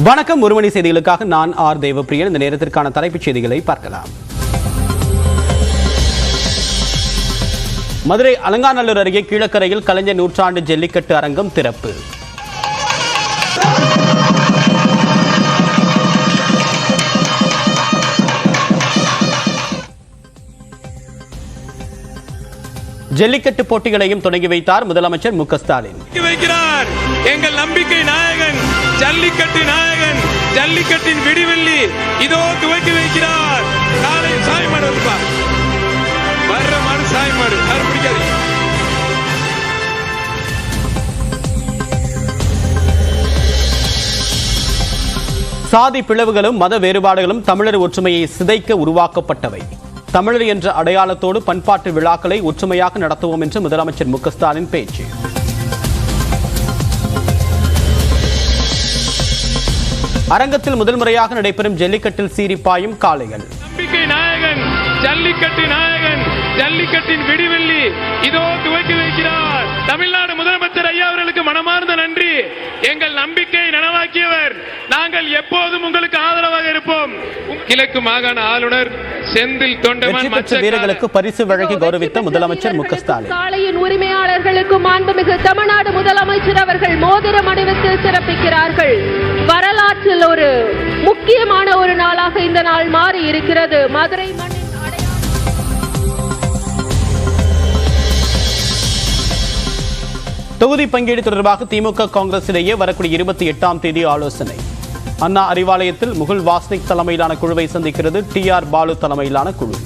வணக்கம். ஒரு மணி செய்திகளுக்காக நான் ஆர் தேவப்பிரியன். இந்த நேரத்திற்கான தலைப்புச் செய்திகளை பார்க்கலாம். மதுரை அலங்காநல்லூர் அருகே கீழக்கரையில் கலைஞர் நூற்றாண்டு ஜல்லிக்கட்டு அரங்கம் திறப்பு. ஜல்லிக்கட்டு போட்டிகளையும் தொடங்கி வைத்தார் முதலமைச்சர் மு க ஸ்டாலின். எங்கள் நம்பிக்கை நாயகன், ஜல்லிக்கட்டு நாயகன், ஜல்லிக்கட்டின் விடிவெள்ளி இதோ துவக்கி வைக்கிறார். காலை சாய்மாடு வந்துப்பார், வர்ற மாடு சாய்மாடு பிடிக்காது. சாதி பிளவுகளும் மத வேறுபாடுகளும் தமிழர் ஒற்றுமையை சிதைக்க உருவாக்கப்பட்டவை. தமிழர் என்ற அடையாளத்தோடு பண்பாட்டு விழாக்களை ஒற்றுமையாக நடத்துவோம் என்று முதலமைச்சர் மு க ஸ்டாலின் பேச்சு. அரங்கத்தில் முதல் முறையாக நடைபெறும் ஜல்லிக்கட்டில் சீரிப்பாயும் காளைகள். நம்பிக்கை நாயகன், ஜல்லிக்கட்டு நாயகன், ஜல்லிக்கட்டின் விடிவெள்ளி இதோ துவக்கி வைக்கிறார். தமிழ்நாடு முதலமைச்சர் ஐயா அவர்களுக்கு மனமார்ந்த நன்றி. எங்கள் நம்பிக்கையை நனவாக்கியவர். நாங்கள் எப்போதும் உங்களுக்கு ஆதரவாக இருப்போம். கிழக்கு மாகாண ஆளுநர் செந்தில் தொண்டமான் வீரர்களுக்கு பரிசு வழங்கி கௌரவித்த முதலமைச்சர் மு க ஸ்டாலின். சாலையின் உரிமையாளர்களுக்கு மாண்புமிகு தமிழ்நாடு முதலமைச்சர் அவர்கள் மோதிரம் அணிவித்து சிறப்பிக்கிறார்கள். வரலாற்றில் ஒரு முக்கியமான ஒரு நாளாக இந்த நாள் மாறி இருக்கிறது. மதுரை மண்ணின் தொகுதி பங்கீடு தொடர்பாக திமுக காங்கிரஸ் இடையே வரக்கூடிய 28ஆம் தேதி ஆலோசனை. அண்ணா அறிவாலயத்தில் முகுல் வாஸ்னிக் தலைமையிலான குழுவை சந்திக்கிறது TR பாலு தலைமையிலான குழு.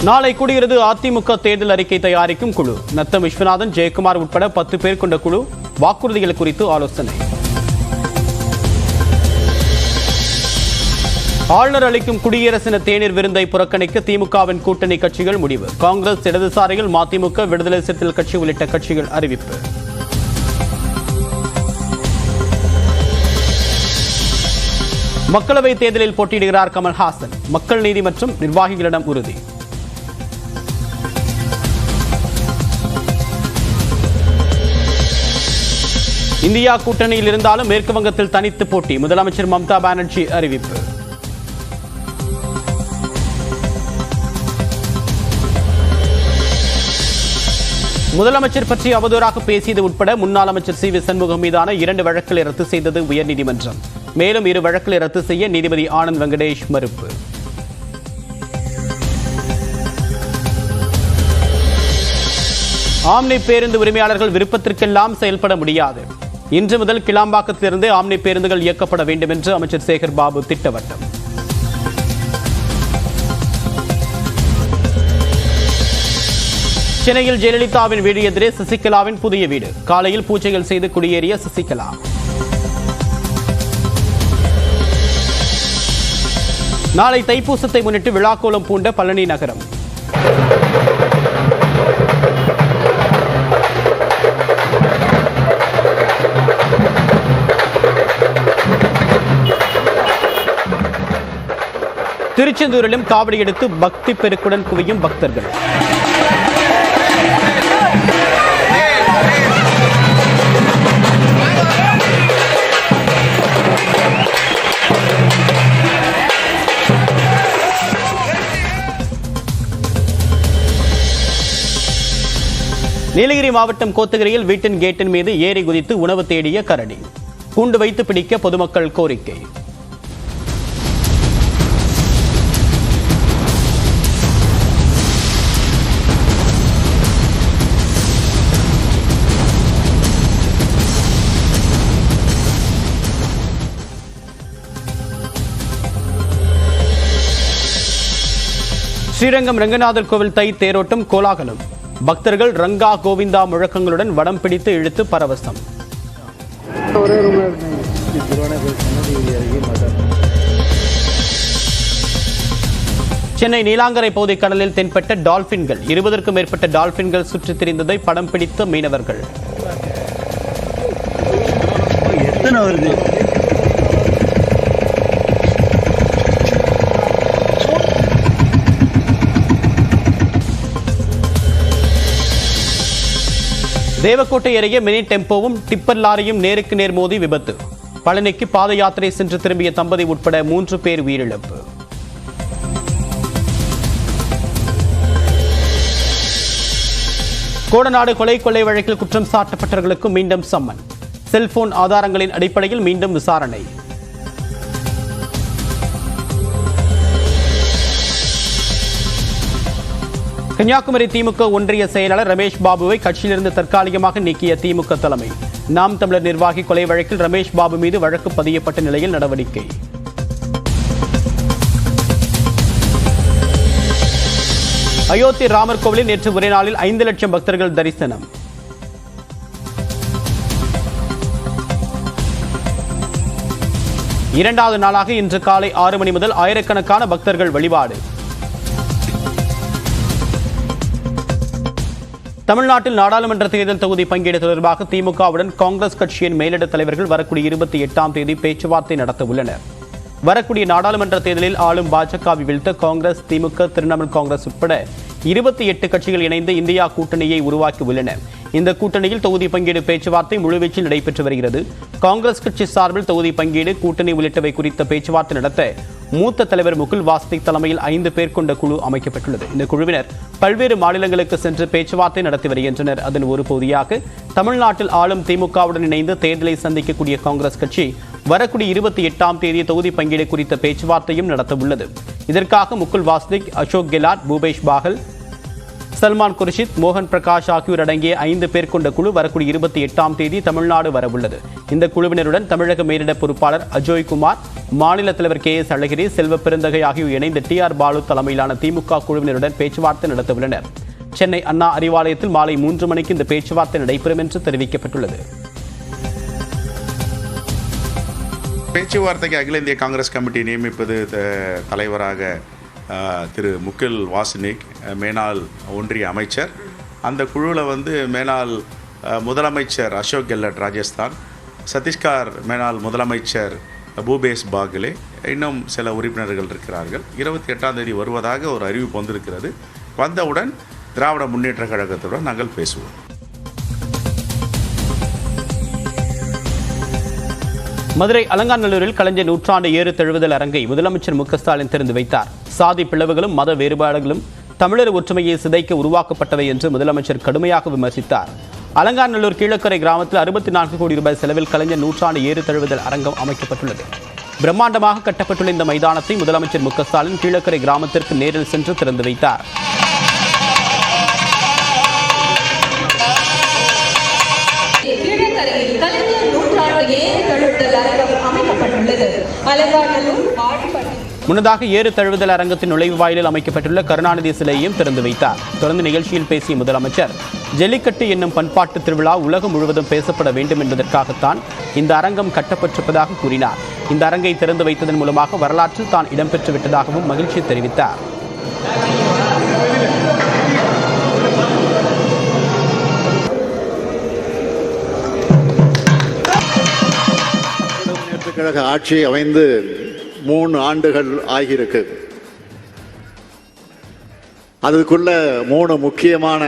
நாளை கூடுகிறது அதிமுக தேர்தல் அறிக்கை தயாரிக்கும் குழு. நத்தம் விஸ்வநாதன், ஜெயக்குமார் உட்பட 10 பேர் கொண்ட குழு வாக்குறுதிகள் குறித்து ஆலோசனை. ஆளுநர் அளிக்கும் குடியரசின தேநீர் விருந்தை புறக்கணிக்க திமுகவின் கூட்டணி கட்சிகள் முடிவு. காங்கிரஸ், இடதுசாரிகள், மதிமுக, விடுதலை சிறுத்தைகள் கட்சி உள்ளிட்ட கட்சிகள் அறிவிப்பு. மக்களவைத் தேர்தலில் போட்டியிடுகிறார் கமல்ஹாசன். மக்கள் நீதி மற்றும் நிர்வாகிகளிடம் உறுதி. இந்தியா கூட்டணியில் இருந்தாலும் மேற்கு வங்கத்தில் தனித்து போட்டி. முதலமைச்சர் மம்தா பானர்ஜி அறிவிப்பு. முதலமைச்சர் பற்றி அவதூறாக பேசியது உட்பட முன்னாள் அமைச்சர் சி வி சண்முகம் மீதான 2 வழக்குகளை ரத்து செய்தது உயர்நீதிமன்றம். மேலும் 2 வழக்குகளை ரத்து செய்ய நீதிபதி ஆனந்த் வெங்கடேஷ் மறுப்பு. ஆம்னி பேருந்து உரிமையாளர்கள் விருப்பத்திற்கெல்லாம் செயல்பட முடியாது. இன்று முதல் கிளாம்பாக்கத்திலிருந்து ஆம்னி பேருந்துகள் இயக்கப்பட வேண்டும் என்று அமைச்சர் சேகர் பாபு திட்டவட்டம். சென்னையில் ஜெயலலிதாவின் வீடு எதிரே சசிகலாவின் புதிய வீடு. காலையில் பூஜைகள் செய்து குடியேறிய சசிகலா. நாளை தைப்பூசத்தை முன்னிட்டு விழாக்கோலம் பூண்ட பழனி நகரம். திருச்செந்தூரிலும் காவடி எடுத்து பக்தி பெருக்குடன் குவியும் பக்தர்கள். நீலகிரி மாவட்டம் கோத்தகிரியில் வீட்டின் கேட்டின் மீது ஏறி குதித்து உணவு தேடிய கரடி. கூண்டு வைத்து பிடிக்க பொதுமக்கள் கோரிக்கை. ஸ்ரீரங்கம் ரங்கநாதர் கோவில் தை தேரோட்டம் கோலாகலம். பக்தர்கள் ரங்கா கோவிந்தா முழக்கங்களுடன் வடம் பிடித்து இழுத்து பரவசம். சென்னை நீலாங்கரை பகுதி கடலில் தென்பட்ட டால்பின்கள். 20க்கும் மேற்பட்ட டால்பின்கள் சுற்றித் திரிந்ததை படம் பிடித்த மீனவர்கள். தேவக்கோட்டை அருகே மினி டெம்போவும் டிப்பர் லாரியும் நேருக்கு நேர் மோதி விபத்து. பழனிக்கு பாத யாத்திரை சென்று திரும்பிய தம்பதி உட்பட 3 பேர் உயிரிழப்பு. கோடநாடு கொலை வழக்கில் குற்றம் சாட்டப்பட்டவர்களுக்கு மீண்டும் சம்மன். செல்போன் ஆதாரங்களின் அடிப்படையில் மீண்டும் விசாரணை. கன்னியாகுமரி திமுக ஒன்றிய செயலாளர் ரமேஷ் பாபுவை கட்சியிலிருந்து தற்காலிகமாக நீக்கிய திமுக தலைமை. நாம் தமிழர் நிர்வாகி கொலை வழக்கில் ரமேஷ் பாபு மீது வழக்கு பதியப்பட்ட நிலையில் நடவடிக்கை. அயோத்தி ராமர் கோவிலில் நேற்று ஒரே நாளில் 5 லட்சம் பக்தர்கள் தரிசனம். இரண்டாவது நாளாக இன்று காலை 6 மணி முதல் ஆயிரக்கணக்கான பக்தர்கள் வழிபாடு. தமிழ்நாட்டில் நாடாளுமன்ற தேர்தல் தொகுதி பங்கீடு தொடர்பாக திமுகவுடன் காங்கிரஸ் கட்சியின் மேலிட தலைவர்கள் வரக்கூடிய 28ஆம் தேதி பேச்சுவார்த்தை நடத்த உள்ளனர். வரக்கூடிய நாடாளுமன்ற தேர்தலில் ஆளும் பாஜகவை வீழ்த்த காங்கிரஸ், திமுக, திரிணாமுல் காங்கிரஸ் உட்பட 28 கட்சிகள் இணைந்து இந்தியா கூட்டணியை உருவாக்கி உள்ளன. இந்த கூட்டணியில் தொகுதி பங்கீடு பேச்சுவார்த்தை முழுவீச்சில் நடைபெற்று வருகிறது. காங்கிரஸ் கட்சி சார்பில் தொகுதி பங்கீடு, கூட்டணி உள்ளிட்டவை குறித்த பேச்சுவார்த்தை நடத்த மூத்த தலைவர் முகுல் வாஸ்னிக் தலைமையில் 5 பேர் கொண்ட குழு அமைக்கப்பட்டுள்ளது. இந்த குழுவினர் பல்வேறு மாநிலங்களுக்கு சென்று பேச்சுவார்த்தை நடத்தி வருகின்றனர். அதன் ஒரு பகுதியாக தமிழ்நாட்டில் ஆளும் திமுகவுடன் இணைந்து தேர்தலை சந்திக்கக்கூடிய காங்கிரஸ் கட்சி வரக்கூடிய 28ஆம் தேதி தொகுதி பங்கீடு குறித்த பேச்சுவார்த்தையும் நடத்த உள்ளது. இதற்காக முகுல் வாஸ்னிக், அசோக் கெலாட், பூபேஷ் பாகல், சல்மான் குர்ஷித், மோகன் பிரகாஷ் ஆகியோர் அடங்கிய 5 பேர் கொண்ட குழு வரக்கூடிய 28ஆம் தேதி தமிழ்நாடு வரவுள்ளது. இந்த குழுவினருடன் தமிழக மேலிட பொறுப்பாளர் அஜோய் குமார், மாநில தலைவர் KS அழகிரி, செல்வ பெருந்தகை ஆகியோர் இணைந்து TR பாலு தலைமையிலான திமுக குழுவினருடன் பேச்சுவார்த்தை நடத்த உள்ளனர். சென்னை அண்ணா அறிவாலயத்தில் மாலை 3 மணிக்கு இந்த பேச்சுவார்த்தை நடைபெறும் என்று தெரிவிக்கப்பட்டுள்ளது. பேச்சுவார்த்தைக்கு அகில இந்திய காங்கிரஸ் கமிட்டி நியமிப்பது தலைவராக திரு முகுல் வாஸ்னிக், மேனாள் ஒன்றிய அமைச்சர். அந்த குழுவில் மேனாள் முதலமைச்சர் அசோக் கெலாட் ராஜஸ்தான், சத்தீஸ்கர் மேனாள் முதலமைச்சர் பூபேஷ் பாகலே, இன்னும் சில உறுப்பினர்கள் இருக்கிறார்கள். 28ஆம் தேதி வருவதாக ஒரு அறிவிப்பு வந்திருக்கிறது. வந்தவுடன் திராவிட முன்னேற்ற கழகத்துடன் நாங்கள் பேசுவோம். மதுரை அலங்காநல்லூரில் கலைஞர் நூற்றாண்டு ஏறு தழுவுதல் அரங்கை முதலமைச்சர் மு க ஸ்டாலின் திறந்து வைத்தார். சாதி பிளவுகளும் மத வேறுபாடுகளும் தமிழர் ஒற்றுமையை சிதைக்க உருவாக்கப்பட்டவை என்று முதலமைச்சர் கடுமையாக விமர்சித்தார். அலங்காநல்லூர் கீழக்கரை கிராமத்தில் 64 கோடி ரூபாய் செலவில் கலைஞர் நூற்றாண்டு ஏறு தழுவுதல் அரங்கம் அமைக்கப்பட்டுள்ளது. பிரம்மாண்டமாக கட்டப்பட்டுள்ள இந்த மைதானத்தை முதலமைச்சர் மு க ஸ்டாலின் கீழக்கரை கிராமத்திற்கு நேரில் சென்று திறந்து வைத்தார். முன்னதாக ஏறு தழுவுதல் அரங்கத்தின் நுழைவு வாயிலில் அமைக்கப்பட்டுள்ள கருணாநிதி சிலையையும் திறந்து வைத்தார். தொடர்ந்து நிகழ்ச்சியில் பேசிய முதலமைச்சர், ஜல்லிக்கட்டு என்னும் பண்பாட்டு திருவிழா உலகம் முழுவதும் பேசப்பட வேண்டும் என்பதற்காகத்தான் இந்த அரங்கம் கட்டப்பட்டிருப்பதாக கூறினார். இந்த அரங்கை திறந்து வைத்ததன் மூலமாக வரலாற்றில் தான் இடம்பெற்று விட்டதாகவும் மகிழ்ச்சி தெரிவித்தார். கழக ஆட்சி அமைந்து 3 ஆண்டுகள் ஆகியிருக்கு. அதுக்குள்ள 3 முக்கியமான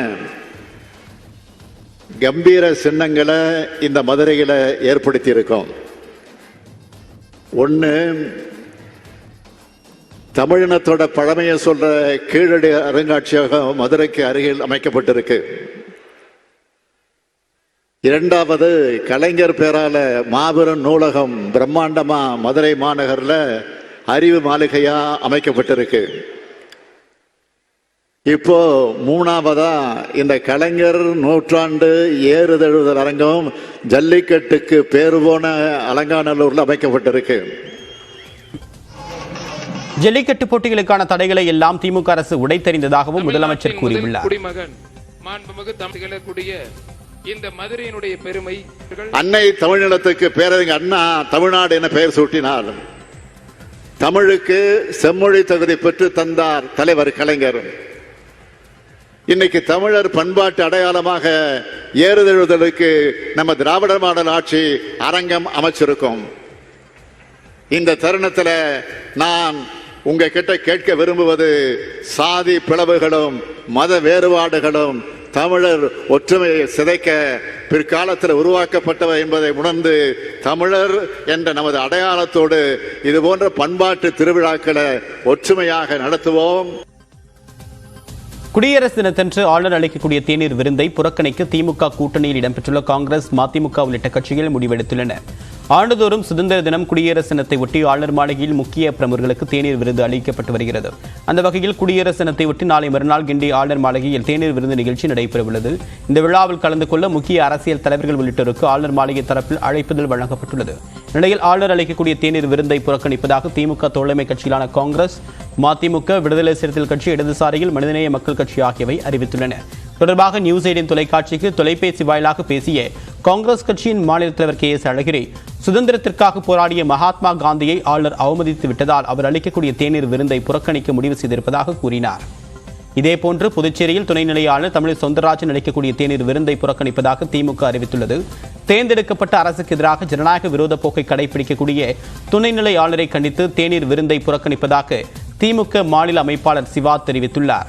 கம்பீர சின்னங்களை இந்த மதுரையில் ஏற்படுத்தி இருக்கோம். ஒன்று, தமிழினத்தோட பழமையை சொல்ற கீழடி அருங்காட்சியகம் மதுரைக்கு அருகில் அமைக்கப்பட்டிருக்கு. இரண்டாவது, கலைஞர் பேரால மாபெரும் நூலகம் பிரம்மாண்டமா மதுரை மாநகர்ல அறிவு மாளிகையா அமைக்கப்பட்டிருக்கு. இப்போ 3வதா இந்த கலைஞர் நூற்றாண்டு ஏறுதழுவுதல் அரங்கம் ஜல்லிக்கட்டுக்கு பேரு போன அலங்காநல்லூர்ல அமைக்கப்பட்டிருக்கு. ஜல்லிக்கட்டு போட்டிகளுக்கான தடைகளை எல்லாம் திமுக அரசு உடைத்தெறிந்ததாகவும் முதலமைச்சர் கூறியுள்ளார். இந்த மதுரையினுடைய பெருமை, அன்னை தமிழ்நிலத்துக்கு பேரறிஞர் அண்ணா தமிழ்நாடு என பெயர் சூட்டினார். தமிழுக்கு செம்மொழி தகுதி பெற்று தந்தார் தலைவர் கலைஞர். இன்னைக்கு தமிழர் பண்பாட்டு அடையாளமாக ஏறுதழுவுதலுக்கு நம்ம திராவிட மாடல் ஆட்சி அரங்கம் அமைச்சிருக்கோம். இந்த தருணத்தில் நான் உங்க கிட்ட கேட்க விரும்புவது, சாதி பிளவுகளும் மத வேறுபாடுகளும் தமிழர் ஒற்றுமையை சிதைக்க பிற்காலத்தில் உருவாக்கப்பட்டவை என்பதை உணர்ந்து தமிழர் என்ற நமது அடையாளத்தோடு இதுபோன்ற பண்பாட்டு திருவிழாக்களை ஒற்றுமையாக நடத்துவோம். குடியரசு தினத்தன்று ஆளுநர் அளிக்கக்கூடிய தேநீர் விருந்தை புறக்கணிக்க திமுக கூட்டணியில் இடம்பெற்றுள்ள காங்கிரஸ், மதிமுக உள்ளிட்ட கட்சிகள் முடிவெடுத்துள்ளன. ஆண்டுதோறும் சுதந்திர தினம், குடியரசு தினத்தை ஒட்டி ஆளுநர் மாளிகையில் முக்கிய பிரமுகர்களுக்கு தேநீர் விருது அளிக்கப்பட்டு வருகிறது. அந்த வகையில் குடியரசு தினத்தை ஒட்டி நாளை மறுநாள் கிண்டி ஆளுநர் மாளிகையில் தேநீர் விருந்து நிகழ்ச்சி நடைபெறவுள்ளது. இந்த விழாவில் கலந்து கொள்ள முக்கிய அரசியல் தலைவர்கள் உள்ளிட்டோருக்கு ஆளுநர் மாளிகை தரப்பில் அழைப்புதல் வழங்கப்பட்டுள்ளது. இந்நிலையில் ஆளுநர் அளிக்கக்கூடிய தேநீர் விருந்தை புறக்கணிப்பதாக திமுக தோழமை கட்சிகளான காங்கிரஸ், மதிமுக, விடுதலை சிறுத்தைகள் கட்சி, இடதுசாரிகள், மனிதநேய மக்கள் கட்சி ஆகியவை அறிவித்துள்ளன. தொடர்பாக நியூஸ் 18 தொலைக்காட்சிக்கு தொலைபேசி வாயிலாக பேசிய காங்கிரஸ் கட்சியின் மாநில தலைவர் KS அழகிரி, சுதந்திரத்திற்காக போராடிய மகாத்மா காந்தியை ஆளுநர் அவமதித்து விட்டதால் அவர் அளிக்கக்கூடிய தேநீர் விருந்தை புறக்கணிக்க முடிவு செய்திருப்பதாக கூறினார். இதேபோன்று புதுச்சேரியில் துணைநிலை ஆளுநர் தமிழிசை சவுந்தரராஜன் அளிக்கக்கூடிய தேநீர் விருந்தை புறக்கணிப்பதாக திமுக அறிவித்துள்ளது. தேர்ந்தெடுக்கப்பட்ட அரசுக்கு எதிராக ஜனநாயக விரோத போக்கை கடைபிடிக்கக்கூடிய துணைநிலை ஆளுநரை கண்டித்து தேநீர் விருந்தை புறக்கணிப்பதாக திமுக மாநில அமைப்பாளர் சிவா தெரிவித்துள்ளார்.